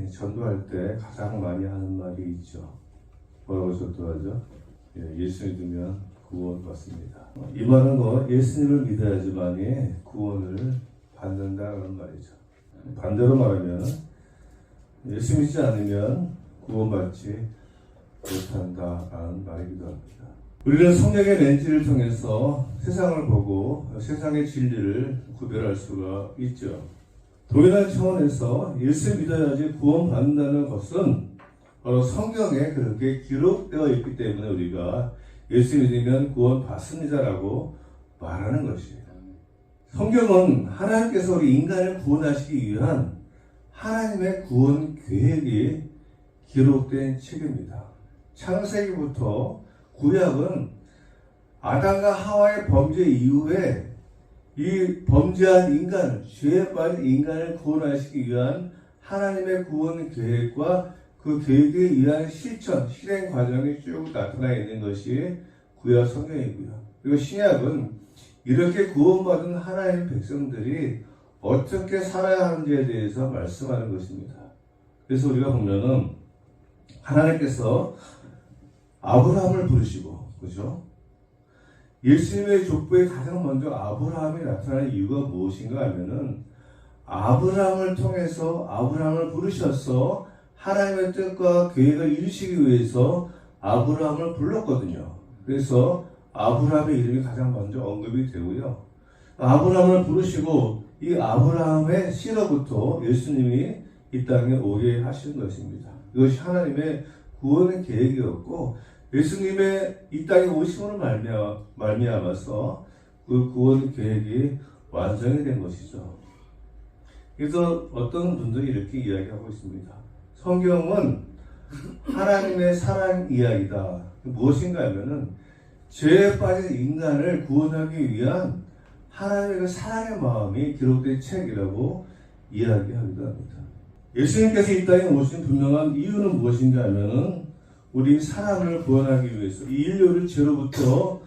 예수님이 전도할 때 가장 많이 하는 말이 있죠. 뭐라고 전도하죠? 예수 믿으면 구원 받습니다. 이 말은 예수님을 믿어야지만이 구원을 받는다는 말이죠. 반대로 말하면 예수 믿지 않으면 구원받지 못한다라는 말이기도 합니다. 우리는 성령의 렌즈를 통해서 세상을 보고 세상의 진리를 구별할 수가 있죠. 동일한 차원에서 예수 믿어야지 구원받는다는 것은 바로 성경에 그렇게 기록되어 있기 때문에 우리가 예수 믿으면 구원받습니다라고 말하는 것이에요. 성경은 하나님께서 우리 인간을 구원하시기 위한 하나님의 구원 계획이 기록된 책입니다. 창세기부터 구약은 아담과 하와의 범죄 이후에 이 범죄한 인간, 죄에 빠진 인간을 구원하시기 위한 하나님의 구원 계획과 그 계획에 의한 실천, 실행 과정이 쭉 나타나 있는 것이 구약 성경이고요. 그리고 신약은 이렇게 구원받은 하나님의 백성들이 어떻게 살아야 하는지에 대해서 말씀하는 것입니다. 그래서 우리가 보면은 하나님께서 아브라함을 부르시고, 그죠? 예수님의 족보에 가장 먼저 아브라함이 나타나는 이유가 무엇인가 하면은 아브라함을 통해서 아브라함을 부르셔서 하나님의 뜻과 계획을 이루시기 위해서 아브라함을 불렀거든요. 그래서 아브라함의 이름이 가장 먼저 언급이 되고요. 아브라함을 부르시고 이 아브라함의 씨로부터 예수님이 이 땅에 오게 하신 것입니다. 이것이 하나님의 구원 계획이었고 예수님의 이 땅에 오심으로 말미암아서 그 구원 계획이 완성이 된 것이죠. 그래서 어떤 분들이 이렇게 이야기하고 있습니다. 성경은 하나님의 사랑 이야기다. 무엇인가 하면은 죄에 빠진 인간을 구원하기 위한 하나님의 사랑의 마음이 기록된 책이라고 이야기하기도 합니다. 예수님께서 이 땅에 오신 분명한 이유는 무엇인가 하면은 우리 사람을 구원하기 위해서 이 인류를 죄로부터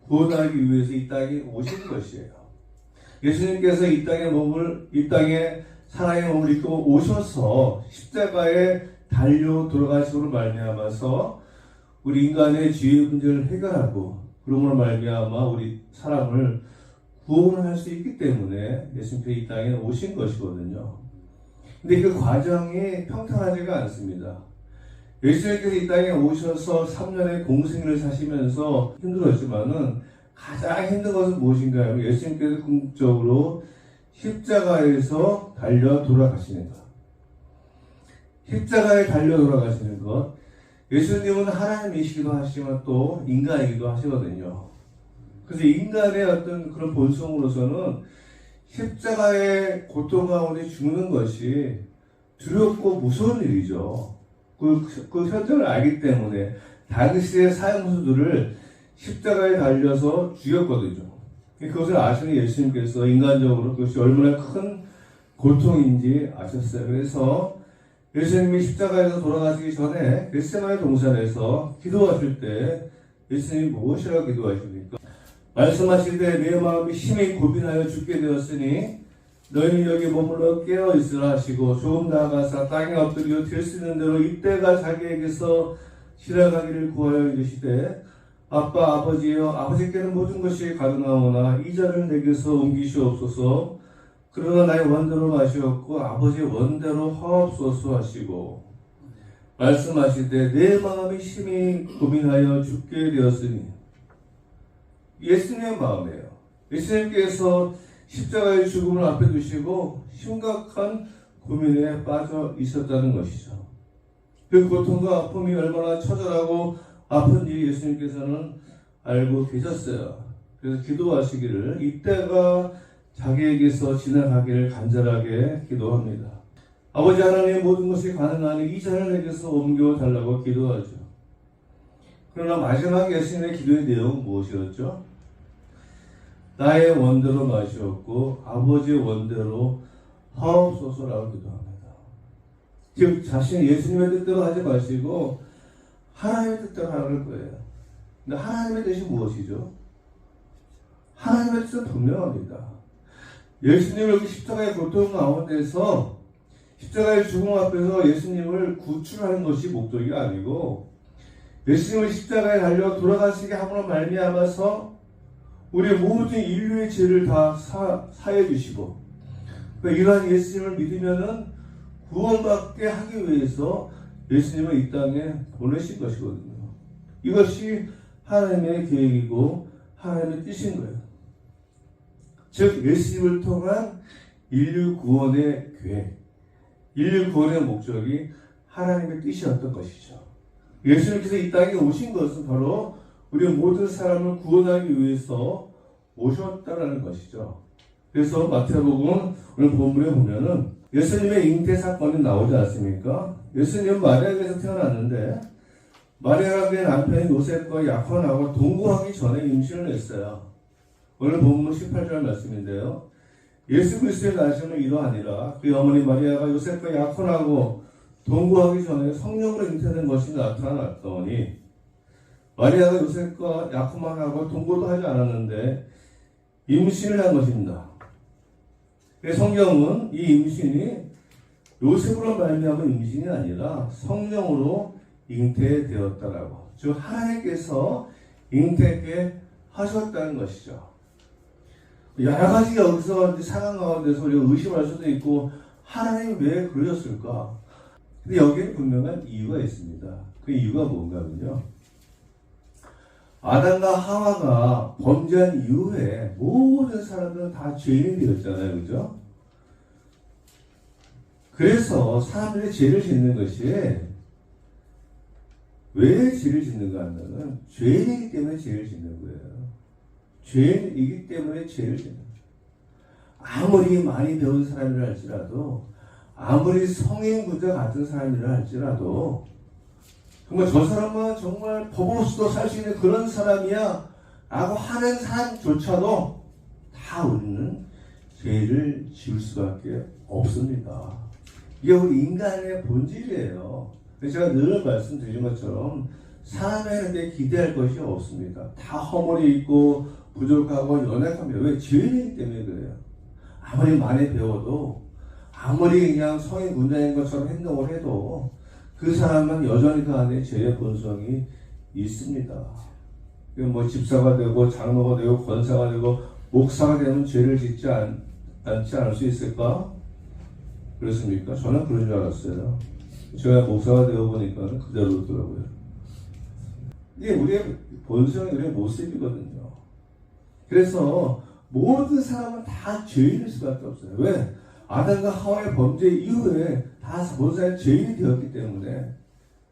구원하기 위해서 이 땅에 오신 것이에요. 예수님께서 이 땅에 사랑의 몸을 입고 오셔서 십자가에 달려 돌아가심으로 말미암아서 우리 인간의 죄의 문제를 해결하고 그러므로 말미암아 우리 사람을 구원할 수 있기 때문에 예수님께서 이 땅에 오신 것이거든요. 근데 그 과정이 평탄하지가 않습니다. 예수님께서 이 땅에 오셔서 3년의 공생을 사시면서 힘들었지만은 가장 힘든 것은 무엇인가요? 예수님께서 궁극적으로 십자가에서 달려 돌아가시는 것. 십자가에 달려 돌아가시는 것. 예수님은 하나님이시기도 하시지만 또 인간이기도 하시거든요. 그래서 인간의 어떤 그런 본성으로서는 십자가의 고통 가운데 죽는 것이 두렵고 무서운 일이죠. 그 현장을 알기 때문에 당시의 사형수들을 십자가에 달려서 죽였거든요. 그것을 아시는 예수님께서 인간적으로 그것이 얼마나 큰 고통인지 아셨어요. 그래서 예수님이 십자가에서 돌아가시기 전에 겟세마네 동산에서 기도하실 때 예수님이 무엇이라고 기도하십니까? 말씀하실 때 내 마음이 심히 고민하여 죽게 되었으니 너희는 여기 머물러 깨어있으라 하시고 조금 나아가서 땅에 엎드려 될 수 있는 대로 이때가 자기에게서 지나가기를 구하여 이르시되 아빠 아버지여 아버지께는 모든 것이 가능하오나 이 자를 내게서 옮기시옵소서. 그러나 나의 원대로 마시옵고 아버지의 원대로 하옵소서 하시고 말씀하시되 내 마음이 심히 고민하여 죽게 되었으니 예수님의 마음이에요. 예수님께서 십자가의 죽음을 앞에 두시고 심각한 고민에 빠져 있었다는 것이죠. 그 고통과 아픔이 얼마나 처절하고 아픈지 예수님께서는 알고 계셨어요. 그래서 기도하시기를 이때가 자기에게서 지나가기를 간절하게 기도합니다. 아버지 하나님 모든 것이 가능하니 이 잔을 내게서 옮겨달라고 기도하죠. 그러나 마지막 예수님의 기도의 내용은 무엇이었죠? 나의 원대로 마시옵고 아버지의 원대로 하옵소서라고 기도합니다. 즉 자신이 예수님의 뜻대로 하지 마시고 하나님의 뜻대로 하는 거예요. 근데 하나님의 뜻이 무엇이죠? 하나님의 뜻은 분명합니다. 예수님을 십자가의 고통 가운데서 십자가의 죽음 앞에서 예수님을 구출하는 것이 목적이 아니고 예수님을 십자가에 달려 돌아가시게 함으로 말미암아서 우리 모든 인류의 죄를 다 사해 주시고 그러니까 이러한 예수님을 믿으면은 구원받게 하기 위해서 예수님을 이 땅에 보내신 것이거든요. 이것이 하나님의 계획이고 하나님의 뜻인 거예요. 즉 예수님을 통한 인류 구원의 계획, 인류 구원의 목적이 하나님의 뜻이었던 것이죠. 예수님께서 이 땅에 오신 것은 바로 우리 모든 사람을 구원하기 위해서 오셨다라는 것이죠. 그래서 마태복음 오늘 본문에 보면은 예수님의 잉태 사건이 나오지 않습니까? 예수님은 마리아에게서 태어났는데 마리아가 그의 남편인 요셉과 약혼하고 동거하기 전에 임신을 했어요. 오늘 본문 18절 말씀인데요. 예수 그리스도의 나심은 이러하니라. 그의 어머니 마리아가 요셉과 약혼하고 동거하기 전에 성령으로 잉태된 것이 나타났더니 마리아가 요셉과 약혼만 하고 동거도 하지 않았는데 임신을 한 것입니다. 성경은 이 임신이 요셉으로 말미암은 임신이 아니라 성령으로 잉태되었다라고, 즉 하나님께서 잉태케 하셨다는 것이죠. 여러 가지 여기서 상황 가운데서 우리가 의심할 수도 있고 하나님이 왜 그러셨을까? 근데 여기에 분명한 이유가 있습니다. 그 이유가 뭔가면요, 아담과 하와가 범죄한 이후에 모든 사람들은 다 죄인이 되었잖아요. 그죠? 그래서 사람들이 죄를 짓는 것이 왜 죄를 짓는가 하면은 죄인이기 때문에 죄를 짓는 거예요. 죄인이기 때문에 죄를 짓는 거예요. 아무리 많이 배운 사람이라 할지라도, 아무리 성인군자 같은 사람이라 할지라도 정말 저 사람은 정말 법 없이도 살 수 있는 그런 사람이야 라고 하는 사람조차도 다 우리는 죄를 지을 수밖에 없습니다. 이게 우리 인간의 본질이에요. 제가 늘 말씀드린 것처럼 사람에게 기대할 것이 없습니다. 다 허물이 있고 부족하고 연약합니다. 왜? 죄인이기 때문에 그래요. 아무리 많이 배워도, 아무리 그냥 성인 군자인 것처럼 행동을 해도 그 사람은 여전히 그 안에 죄의 본성이 있습니다. 뭐 집사가 되고 장로가 되고 권사가 되고 목사가 되면 죄를 짓지 않지 않을 수 있을까? 그렇습니까? 저는 그런 줄 알았어요. 제가 목사가 되어보니까 그대로더라고요. 이게 우리의 본성이, 우리의 모습이거든요. 그래서 모든 사람은 다 죄인일 수밖에 없어요. 왜? 아담과 하와의 범죄 이후에 다 본성의 죄인이 되었기 때문에.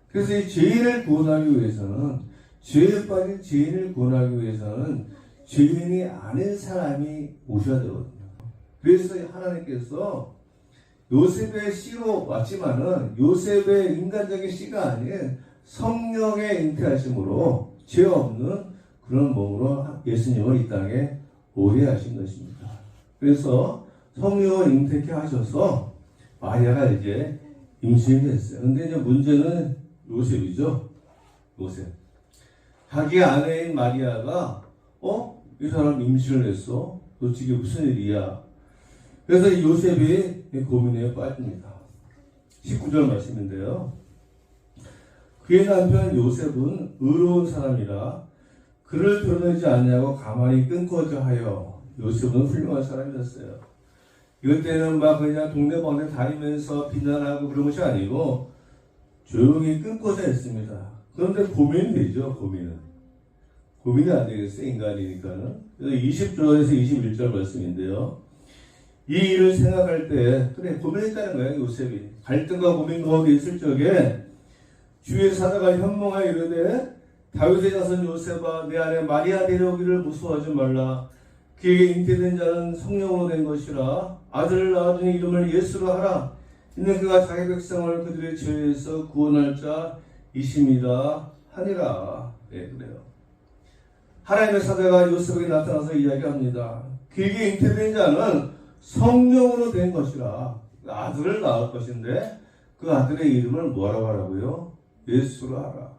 그래서 이 죄인을 구원하기 위해서는, 죄에 빠진 죄인을 구원하기 위해서는 죄인이 아닌 사람이 오셔야 되거든요. 그래서 하나님께서 요셉의 씨로 왔지만은 요셉의 인간적인 씨가 아닌 성령의 잉태하심으로 죄 없는 그런 몸으로 예수님을 이 땅에 오게 하신 것입니다. 그래서 성령을 잉태케 하셔서 마리아가 이제 임신이 됐어요. 근데 이제 문제는 요셉이죠. 요셉. 자기 아내인 마리아가 이 사람 임신을 했어? 도대체 이게 무슨 일이야? 그래서 이 요셉이 고민에 빠집니다. 19절 말씀인데요. 그의 남편 요셉은 의로운 사람이라 그를 드러내지 않냐고 가만히 끊고자 하여. 요셉은 훌륭한 사람이었어요. 이럴 때는 막 그냥 동네방네 다니면서 비난하고 그런 것이 아니고 조용히 끊고자 했습니다. 그런데 고민이 되죠. 고민이 안 되겠어요. 인간이니까는. 그래서 20절에서 21절 말씀인데요. 이 일을 생각할 때 그래 고민했다는 거예요. 요셉이 갈등과 고민 가운데 있을 적에 주의 사자가 현몽하여 이르되 다윗의 자손 요셉아 내 아내 마리아 데려오기를 무서워하지 말라. 그에게 잉태된 자는 성령으로 된 것이라. 아들을 낳아주니 이름을 예수로 하라. 이는 그가 자기 백성을 그들의 죄에서 구원할 자이심이라 하니라. 네, 그래요. 하나님의 사자가 요셉에게 나타나서 이야기합니다. 그에게 잉태된 자는 성령으로 된 것이라. 아들을 낳을 것인데 그 아들의 이름을 뭐라고 하라고요? 예수로 하라.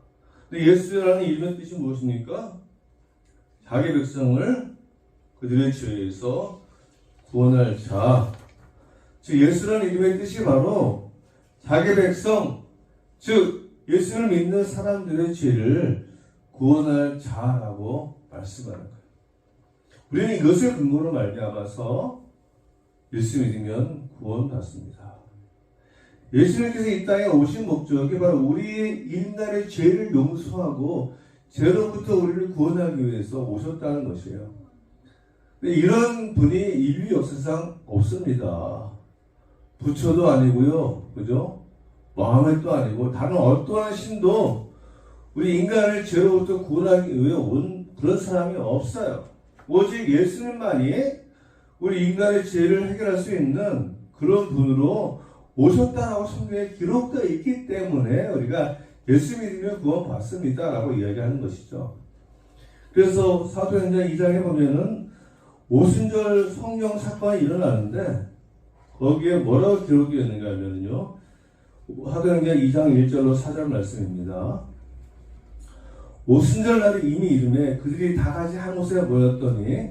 근데 예수라는 이름의 뜻이 무엇입니까? 자기 백성을 그들의 죄에서 구원할 자. 즉 예수라는 이름의 뜻이 바로 자기 백성, 즉 예수를 믿는 사람들의 죄를 구원할 자라고 말씀하는 거예요. 우리는 이것을 근거로 말미암아서 예수 믿으면 구원받습니다. 예수님께서 이 땅에 오신 목적이 바로 우리의 인간의 죄를 용서하고 죄로부터 우리를 구원하기 위해서 오셨다는 것이에요. 이런 분이 인류 역사상 없습니다. 부처도 아니고요, 그죠? 마음에도 아니고 다른 어떠한 신도 우리 인간을 죄로부터 구원하기 위해 온 그런 사람이 없어요. 오직 예수님만이 우리 인간의 죄를 해결할 수 있는 그런 분으로 오셨다라고 성경에 기록되어 있기 때문에 우리가 예수 믿으면 구원받습니다라고 이야기하는 것이죠. 그래서 사도행전 2장에 보면은 오순절 성령 사건이 일어나는데 거기에 뭐라고 기록되어 있는가 하면요, 사도행전 2장 1절로 4절 말씀입니다. 오순절 날이 이미 이름에 그들이 다 같이 한 곳에 모였더니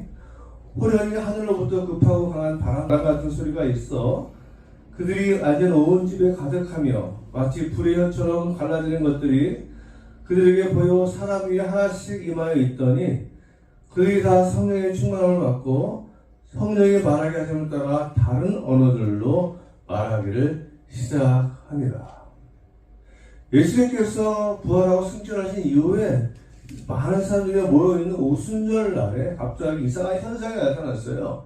호련히 하늘로부터 급하고 강한 바람 같은 소리가 있어 그들이 앉은 온 집에 가득하며 마치 불의 혀처럼 갈라지는 것들이 그들에게 보여 사람 위에 하나씩 임하여 있더니 그들이 다 성령의 충만함을 받고 성령의 말하게 하심을 따라 다른 언어들로 말하기를 시작하니라. 예수님께서 부활하고 승천하신 이후에 많은 사람들이 모여있는 오순절 날에 갑자기 이상한 현상이 나타났어요.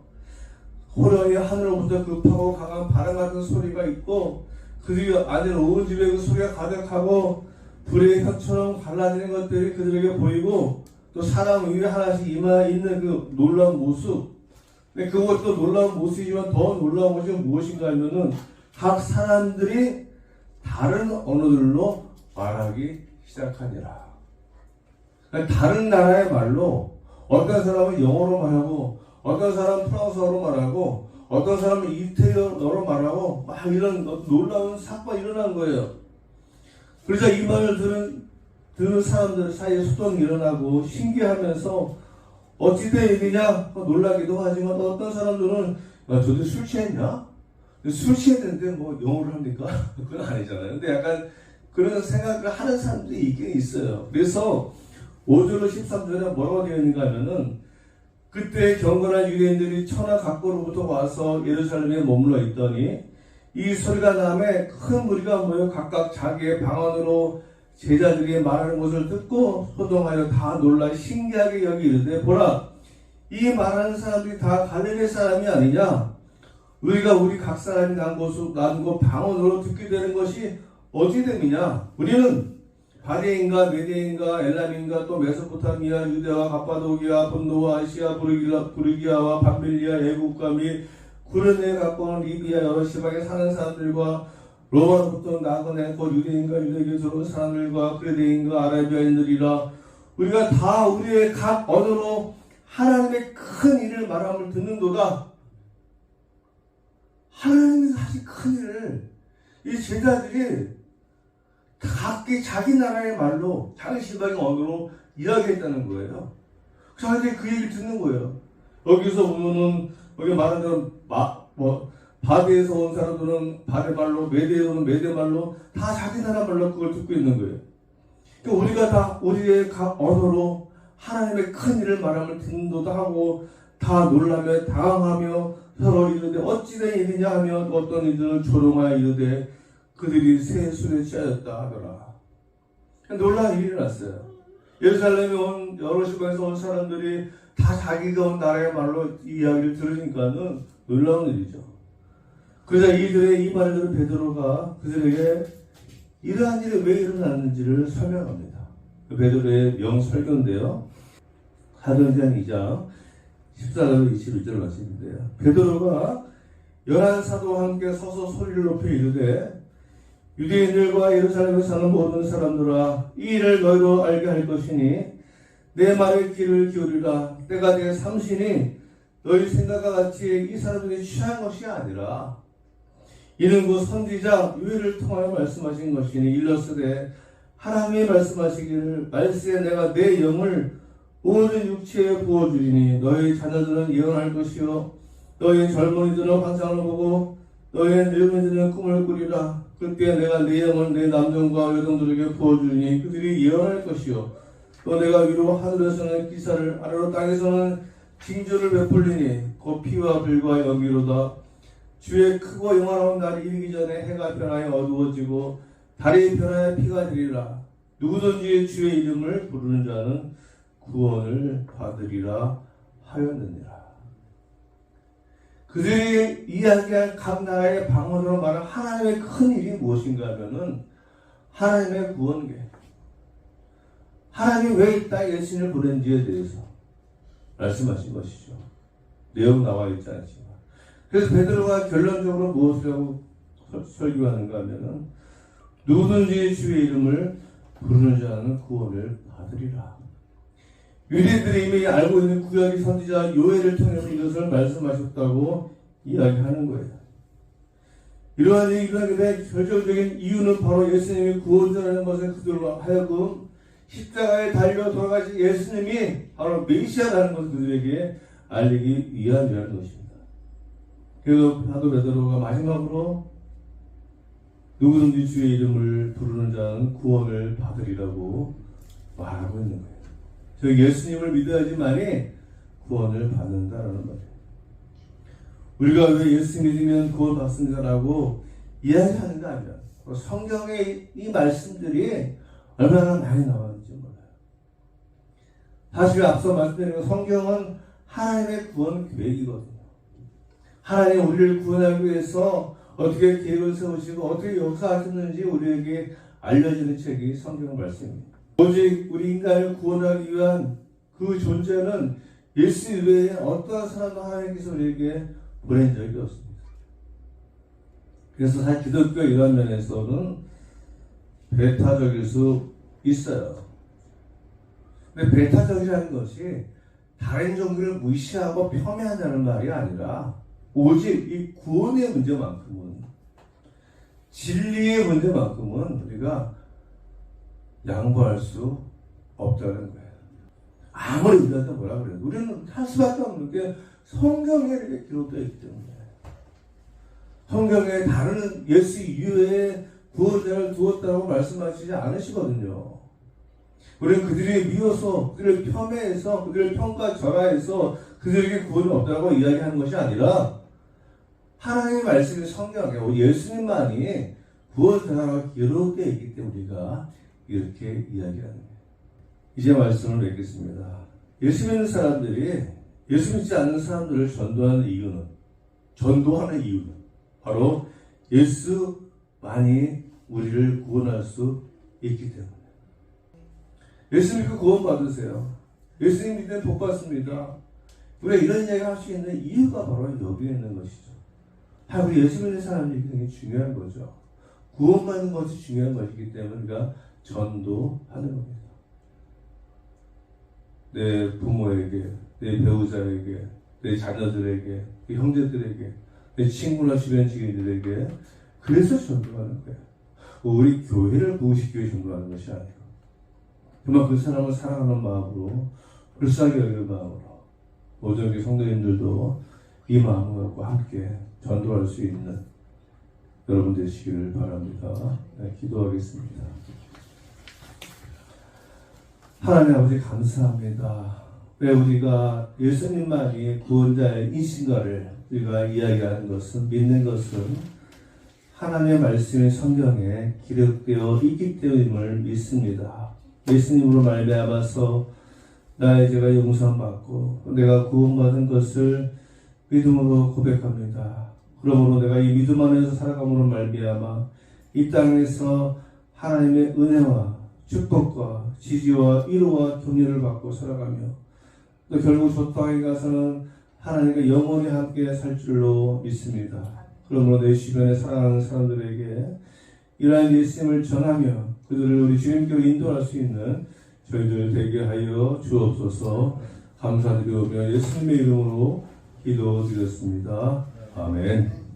호련히 하늘로부터 급하고 강한 바람 같은 소리가 있고 그들이 앉은 온 집에 그 소리가 가득하고 불의 혀처럼 갈라지는 것들이 그들에게 보이고 또 사람 위에 하나씩 임하 있는 그 놀라운 모습. 근데 그것도 놀라운 모습이지만 더 놀라운 것이 무엇인가 하면은 각 사람들이 다른 언어들로 말하기 시작하니라. 그러니까 다른 나라의 말로 어떤 사람은 영어로 말하고 어떤 사람은 프랑스어로 말하고 어떤 사람은 이태리어로 말하고 막 이런 놀라운 사건이 일어난 거예요. 그러자 이 말을 듣는 사람들 사이에 소동이 일어나고 신기하면서 어찌된 일이냐 놀라기도 하지만 어떤 사람들은 야, 저들 술 취했냐? 술 취했는데 뭐 영어를 합니까? 그건 아니잖아요. 근데 약간 그런 생각을 하는 사람들이 있긴 있어요. 그래서 5절로 13절에 뭐라고 되어 있는가 하면은 그때 경건한 유대인들이 천하 각국으로부터 와서 예루살렘에 머물러 있더니 이 소리가 나매 큰 무리가 모여 각각 자기의 방언으로 제자들이 말하는 것을 듣고 소동하여 다 놀라 신기하게 여기 이르되 보라 이 말하는 사람들이 다 갈릴리 사람이 아니냐? 우리가 우리 각 사람이 난 곳 방언으로 듣게 되는 것이 어찌 됨이냐? 우리는 바데인가 메데인가 엘람인가 또 메소포타미아 유대와 갑바도기아 본도와 아시아 부르기아와 밤빌리아 애국과 및 구르네에 가까운 리비아 여러 시방에 사는 사람들과 로마로부터 나그네 곧 유대인과 유대교에서 온 사람들과 그레데인과 아라비아인들이라 우리가 다 우리의 각 언어로 하나님의 큰 일을 말함을 듣는도다. 하나님이 하신 큰 일을 이 제자들이 각기 자기 나라의 말로 자기 시방의 언어로 이야기했다는 거예요. 저한테 그 얘기를 듣는 거예요. 여기서 보면은 여기 말하는 대로 바데에서 온 사람들은 바데 말로, 메데에서 온 메데 말로 다 자기 나라 말로 그걸 듣고 있는 거예요. 그러니까 우리가 다 우리의 각 언어로 하나님의 큰 일을 말함을 듣는도도 하고 다 놀라며 당황하며 서로 이르되 어찌된 일이냐 하면 어떤 이들은 조롱하여 이르되 그들이 새 술에 취하였다 하더라. 놀라운 일이 났어요. 예루살렘에 온 여러 시방에서 온 사람들이 다 자기가 온 나라의 말로 이 이야기를 들으니까는 놀라운 일이죠. 그러자 이들의 이 말을 들은 베드로가 그들에게 이러한 일이 왜 일어났는지를 설명합니다. 베드로의 명설교인데요. 사도행전 2장 14절로 21절 말씀인데요. 베드로가 11사도와 함께 서서 소리를 높여 이르되 유대인들과 예루살렘에 사는 모든 사람들아 이 일을 너희로 알게 할 것이니 내 말에 귀를 기울이라. 때가 되어 삼신이 너희 생각과 같이 이 사람들이 취한 것이 아니라 이는 그 선지자 요엘을 통하여 말씀하신 것이니 일러스되 하나님이 말씀하시기를 말세에 내가 내 영을 모든 육체에 부어주리니 너희 자녀들은 예언할 것이요 너희 젊은이들은 환상을 보고 너희는 늙은이들은 꿈을 꾸리라. 그때 내가 네 영을 내 남종과 여종들에게 부어주니 그들이 예언할 것이요 또 내가 위로 하늘에서는 기사를 아래로 땅에서는 징조를 베풀리니 곧 피와 불과 연기로다. 주의 크고 영원한 날이 이르기 전에 해가 변하여 어두워지고 달이 변하여 피가 되리라. 누구든지 주의 이름을 부르는 자는 구원을 받으리라 하였느니라. 그들이 이야기한 각 나라의 방언으로 말한 하나님의 큰 일이 무엇인가 하면은 하나님의 구원계. 하나님이 왜 이 땅에 예수님을 보낸지에 대해서 말씀하신 것이죠. 내용 나와 있지 않지만. 그래서 베드로가 결론적으로 무엇이라고 설교하는가 하면은 누구든지 주의 이름을 부르는 자는 구원을 받으리라. 유대인들이 이미 알고 있는 구약의 선지자 요엘을 통해서 이것을 말씀하셨다고 이야기하는 거예요. 이러한 일이 일어나게 된 결정적인 이유는 바로 예수님이 구원자라는 것을 그들로 하여금 십자가에 달려 돌아가신 예수님이 바로 메시아라는 것을 그들에게 알리기 위함이라는 것입니다. 그래서 사도 베드로가 마지막으로 누구든지 주의 이름을 부르는 자는 구원을 받으리라고 말하고 있는 거예요. 저 예수님을 믿어야지만이 구원을 받는다라는 거예요. 우리가 왜 예수 믿으면 구원 받습니다라고 이야기하는가 하면 성경의 이 말씀들이 얼마나 많이 나왔는지 몰라요. 사실 앞서 말씀드린 것 성경은 하나님의 구원 계획이거든요. 하나님 우리를 구원하기 위해서 어떻게 계획을 세우시고 어떻게 역사하셨는지 우리에게 알려지는 책이 성경 말씀입니다. 오직 우리 인간을 구원하기 위한 그 존재는 예수 외에 어떠한 사람도 하나님께서 우리에게 보낸 적이 없습니다. 그래서 사실 기독교 이런 면에서는 배타적일 수 있어요. 근데 배타적이라는 것이 다른 종교를 무시하고 폄훼한다는 말이 아니라 오직 이 구원의 문제만큼은 진리의 문제만큼은 우리가 양보할 수 없다는 거예요. 아무리 우리한테 뭐라 그래도 우리는 할 수밖에 없는 게 성경에 이렇게 기록되어 있기 때문에 성경에 다른 예수 이후에 구원자를 두었다고 말씀하시지 않으시거든요. 우리는 그들이 미워서 그들을 폄훼해서 그들을 평가절하해서 그들에게 구원이 없다고 이야기하는 것이 아니라 하나님의 말씀이 성경에 예수님만이 구원자라고 기록되어 있기 때문에 우리가 이렇게 이야기하는 거예요. 이제 말씀을 맺겠습니다. 예수 믿는 사람들이 예수 믿지 않는 사람들을 전도하는 이유는 바로 예수만이 우리를 구원할 수 있기 때문에. 예수 믿고 구원 받으세요. 예수님 믿으면 복 받습니다. 우리가 이런 이야기 할 수 있는 이유가 바로 여기에 있는 것이죠. 우리 예수 믿는 사람들이 굉장히 중요한 거죠. 구원받는 것이 중요한 것이기 때문에 우리가 전도하는 겁니다. 내 부모에게, 내 배우자에게, 내 자녀들에게, 내 형제들에게, 내 친구나 주변 지인들에게 그래서 전도하는 거예요. 우리 교회를 부흥시키기 전도하는 것이 아니고 정말 그 사람을 사랑하는 마음으로 불쌍히 여기는 마음으로 모든 성도님들도 이 마음을 갖고 함께 전도할 수 있는 여러분 되시기를 바랍니다. 네, 기도하겠습니다. 하나님 아버지 감사합니다. 왜 우리가 예수님만이 구원자이신가를 우리가 이야기하는 것은 믿는 것은 하나님의 말씀이 성경에 기록되어 있기 때문임을 믿습니다. 예수님으로 말미암아서 나의 죄가 용서받고 내가 구원받은 것을 믿음으로 고백합니다. 그러므로 내가 이 믿음 안에서 살아감으로 말미암아 이 땅에서 하나님의 은혜와 축복과 지지와 위로와 격려를 받고 살아가며 또 결국 저 땅에 가서는 하나님과 영원히 함께 살 줄로 믿습니다. 그러므로 내 주변에 사랑하는 사람들에게 이러한 예수님을 전하며 그들을 우리 주님께로 인도할 수 있는 저희들 되게 하여 주옵소서. 감사드리며 예수님의 이름으로 기도드렸습니다. 아멘.